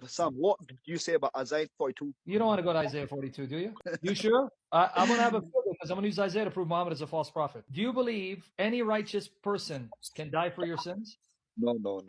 Sam, what do you say about Isaiah 42? You don't want to go to Isaiah 42, do you? You sure? I'm going to have a field because I'm going to use Isaiah to prove Muhammad is a false prophet. Do you believe any righteous person can die for your sins? No.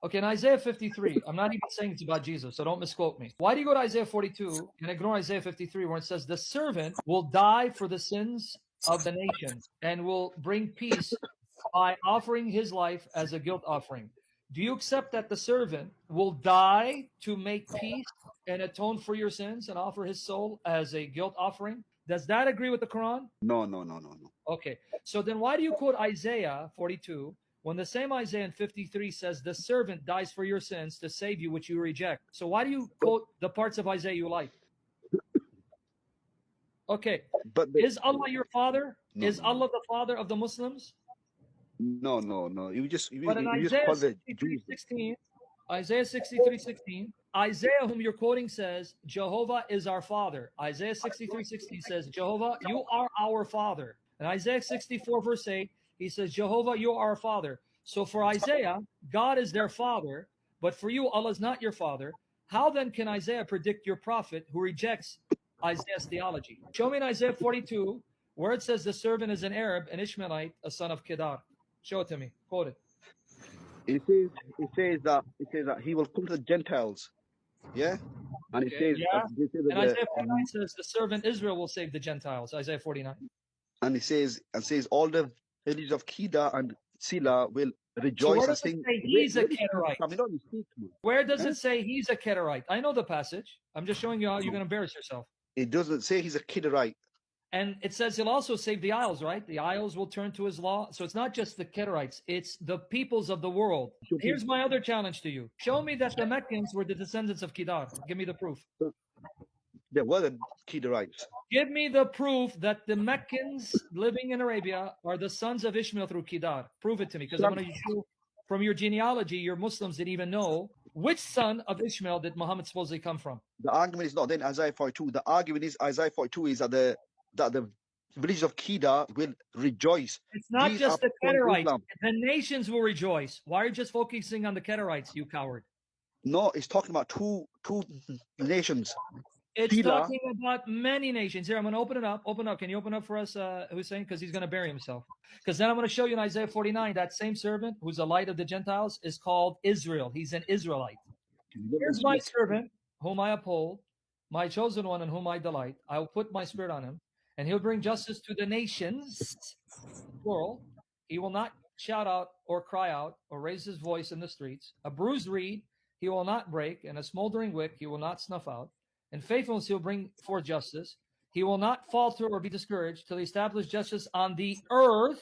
Okay, in Isaiah 53, I'm not even saying it's about Jesus, so don't misquote me. Why do you go to Isaiah 42 and ignore Isaiah 53 where it says the servant will die for the sins of the nation and will bring peace by offering his life as a guilt offering? Do you accept that the servant will die to make peace and atone for your sins and offer his soul as a guilt offering? Does that agree with the Quran? No. Okay, so then why do you quote Isaiah 42 when the same Isaiah in 53 says the servant dies for your sins to save you, which you reject? So why do you quote the parts of Isaiah you like? Okay, is Allah your father? No, Is Allah the father of the Muslims? No. You just But in Isaiah 63:16, Isaiah 63:16, Isaiah, whom you're quoting, says, Jehovah is our father. Isaiah 63:16 says, Jehovah, you are our father. And Isaiah 64 verse 8, he says, Jehovah, you are our father. So for Isaiah, God is their father, but for you, Allah is not your father. How then can Isaiah predict your prophet who rejects Isaiah's theology? Show me in Isaiah 42 where it says the servant is an Arab, an Ishmaelite, a son of Kedar. Show it to me. Quote it. It says that he will come to the Gentiles. Yeah? And it says, and Isaiah 49 says the servant Israel will save the Gentiles. Isaiah 49. And it says all the villages of Kedar and Sila will rejoice. So where does it say he's a Kedarite? Where does it say he's a Kedarite? I know the passage. I'm just showing you how you're going to embarrass yourself. It doesn't say he's a Kedarite. And it says he'll also save the isles, right? The isles will turn to his law. So it's not just the Kedarites, it's the peoples of the world. Here's my other challenge to you. Show me that the Meccans were the descendants of Kedar. Give me the proof. There were the Kedarites. Give me the proof that the Meccans living in Arabia are the sons of Ishmael through Kedar. Prove it to me, because I'm going to show from your genealogy, your Muslims didn't even know which son of Ishmael did Muhammad supposedly come from. The argument is not then Isaiah 42. The argument is Isaiah 42 is that the villages of Kedar will rejoice. It's not just the Kedarites. The nations will rejoice. Why are you just focusing on the Kedarites, you coward? No, it's talking about two nations. It's talking about many nations. Here, I'm going to open it up. Open up. Can you open up for us, Hussein? Because he's going to bury himself. Because then I'm going to show you in Isaiah 49, that same servant who's the light of the Gentiles is called Israel. He's an Israelite. Here's my servant, whom I uphold, my chosen one in whom I delight. I will put my spirit on him, and he'll bring justice to the nations, plural. He will not shout out or cry out or raise his voice in the streets. A bruised reed he will not break, and a smoldering wick he will not snuff out. In faithfulness he'll bring forth justice. He will not falter or be discouraged till he establish justice on the earth,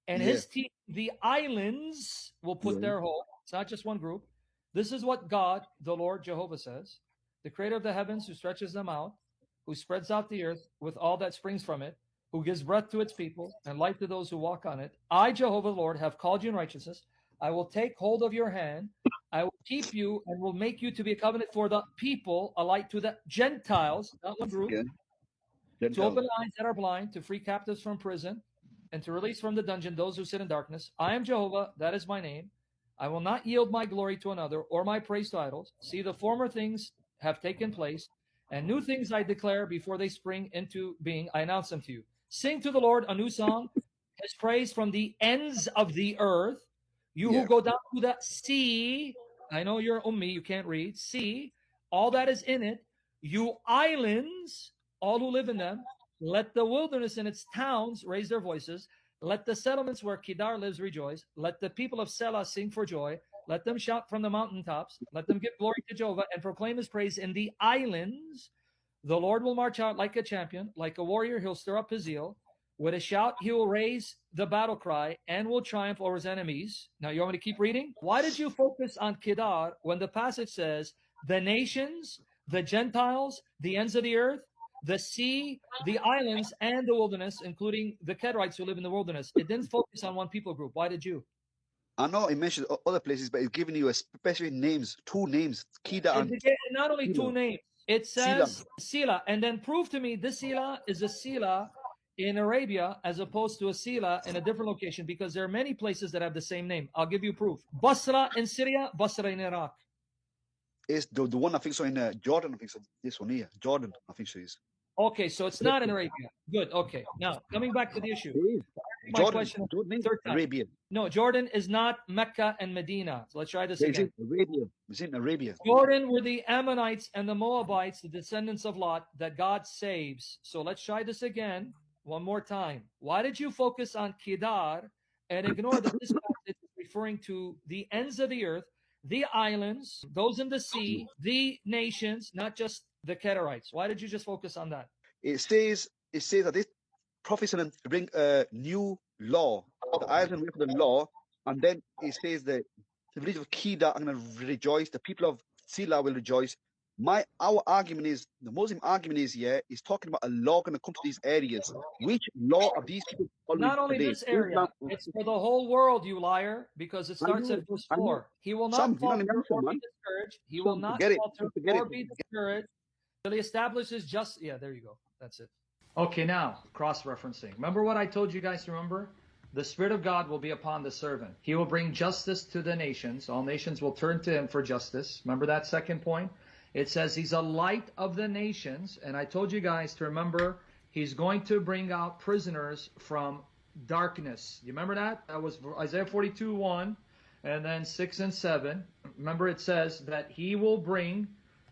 and his teeth, the islands, will put their hope. It's not just one group. This is what God, the Lord Jehovah, says, the creator of the heavens, who stretches them out, who spreads out the earth with all that springs from it, who gives breath to its people and life to those who walk on it. I, Jehovah the Lord, have called you in righteousness. I will take hold of your hand. I will keep you and will make you to be a covenant for the people, a light to the Gentiles, not one group, to open eyes that are blind, to free captives from prison, and to release from the dungeon those who sit in darkness. I am Jehovah, that is my name. I will not yield my glory to another or my praise to idols. See, the former things have taken place, and new things I declare before they spring into being. I announce them to you. Sing to the Lord a new song, his praise from the ends of the earth. You who go down to the sea, I know you're ummi, you can't read. Sea, all that is in it. You islands, all who live in them, let the wilderness and its towns raise their voices. Let the settlements where Kedar lives rejoice. Let the people of Selah sing for joy. Let them shout from the mountaintops. Let them give glory to Jehovah and proclaim his praise in the islands. The Lord will march out like a champion. Like a warrior, he'll stir up his zeal. With a shout, he will raise the battle cry and will triumph over his enemies. Now, you want me to keep reading? Why did you focus on Kedar when the passage says the nations, the Gentiles, the ends of the earth, the sea, the islands, and the wilderness, including the Kedarites who live in the wilderness? It didn't focus on one people group. Why did you? I know it mentions other places, but it's giving you especially names, two names, Kedar and not only two names. It says Sila, and then prove to me this Sila is a Sila in Arabia as opposed to a Sila in a different location, because there are many places that have the same name. I'll give you proof. Basra in Syria, Basra in Iraq. It's the one I think so in Jordan. I think so. This one here, Jordan. I think so is. Okay, so it's not in Arabia. Good. Okay. Now coming back to the issue. It is. My Jordan. question. Jordan is Third time. Arabian. No, Jordan is not Mecca and Medina. So let's try this It's again. in Arabia. It's in Arabia. Jordan were the Ammonites and the Moabites, the descendants of Lot, that God saves. So let's try this again one more time. Why did you focus on Kedar and ignore that this passage is referring to the ends of the earth, the islands, those in the sea, the nations, not just the Kedarites? Why did you just focus on that? It says that this prophecy will bring a new law. The island will have the law, and then it says that the village of Kedar are going to rejoice. The people of Sila will rejoice. Our argument is, the Muslim argument is, is talking about a law going to come to these areas. Which law are these people following Not only today? this area, it's for the whole world, you liar, because it starts at verse 4. He will not Sam, falter you don't or man. be discouraged. He Sam, will not forget it. falter Forget or it. be discouraged till he establishes just. Yeah, there you go. That's it. Okay, now cross-referencing. Remember what I told you guys to remember? The Spirit of God will be upon the servant. He will bring justice to the nations. All nations will turn to him for justice. Remember that second point? It says he's a light of the nations. And I told you guys to remember he's going to bring out prisoners from darkness. You remember that? That was Isaiah 42:1 and then 6 and 7. Remember it says that he will bring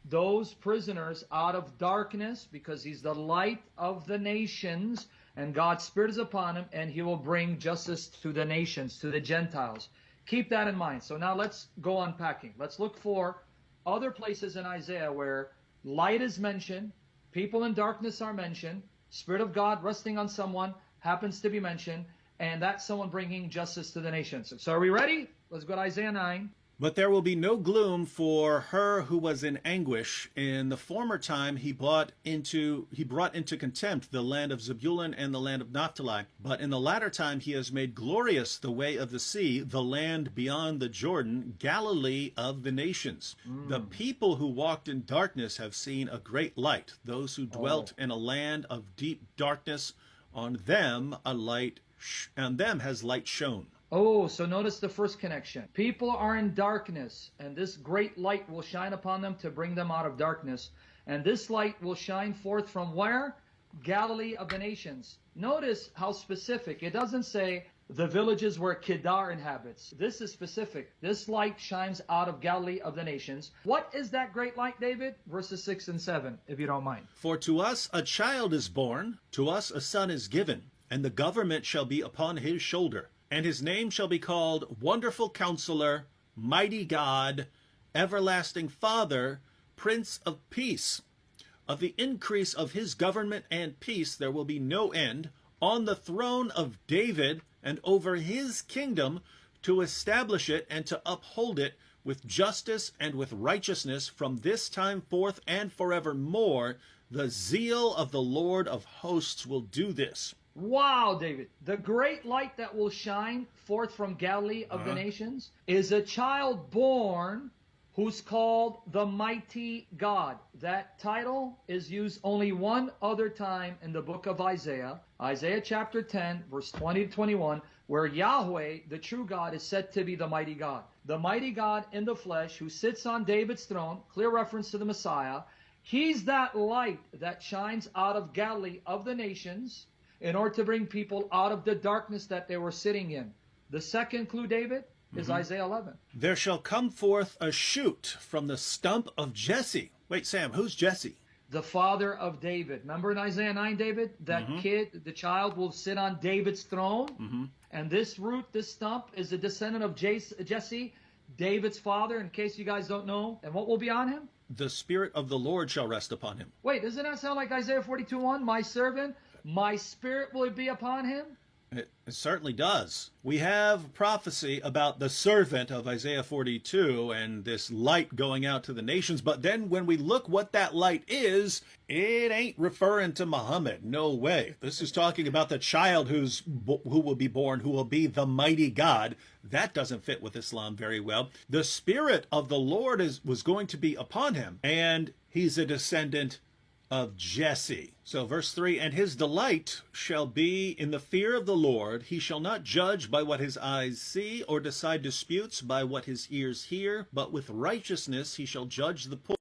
those prisoners out of darkness because he's the light of the nations and God's Spirit is upon him and he will bring justice to the nations, to the Gentiles. Keep that in mind. So now let's go unpacking. Let's look for other places in Isaiah where light is mentioned, people in darkness are mentioned, Spirit of God resting on someone happens to be mentioned, and that's someone bringing justice to the nations. So are we ready? Let's go to Isaiah 9. But there will be no gloom for her who was in anguish. In the former time he brought into contempt the land of Zebulun and the land of Naphtali. But in the latter time he has made glorious the way of the sea, the land beyond the Jordan, Galilee of the nations. The people who walked in darkness have seen a great light. Those who dwelt in a land of deep darkness, on them has light shone. Oh, so notice the first connection. People are in darkness, and this great light will shine upon them to bring them out of darkness. And this light will shine forth from where? Galilee of the nations. Notice how specific. It doesn't say the villages where Kedar inhabits. This is specific. This light shines out of Galilee of the nations. What is that great light, David? Verses 6 and 7, if you don't mind. For to us a child is born, to us a son is given, and the government shall be upon his shoulder. And his name shall be called Wonderful Counselor, Mighty God, Everlasting Father, Prince of Peace. Of the increase of his government and peace there will be no end, on the throne of David and over his kingdom, to establish it and to uphold it with justice and with righteousness from this time forth and forevermore. The zeal of the Lord of hosts will do this. Wow, David. The great light that will shine forth from Galilee of the nations is a child born who's called the Mighty God. That title is used only one other time in the book of Isaiah, Isaiah chapter 10, verse 20 to 21, where Yahweh, the true God, is said to be the Mighty God. The Mighty God in the flesh who sits on David's throne, clear reference to the Messiah. He's that light that shines out of Galilee of the nations, in order to bring people out of the darkness that they were sitting in. The second clue, David, is Isaiah 11. There shall come forth a shoot from the stump of Jesse. Wait, Sam, who's Jesse? The father of David. Remember in Isaiah 9, David? That kid, the child, will sit on David's throne. And this root, this stump, is a descendant of Jesse, David's father, in case you guys don't know. And what will be on him? The Spirit of the Lord shall rest upon him. Wait, doesn't that sound like Isaiah 42:1? My servant, my Spirit will be upon him? It certainly does. We have prophecy about the servant of Isaiah 42 and this light going out to the nations. But then when we look what that light is, it ain't referring to Muhammad. No way. This is talking about the child who will be born, who will be the mighty God. That doesn't fit with Islam very well. The Spirit of the Lord was going to be upon him, and he's a descendant of Jesse. So verse 3, and his delight shall be in the fear of the Lord. He shall not judge by what his eyes see, or decide disputes by what his ears hear, but with righteousness he shall judge the poor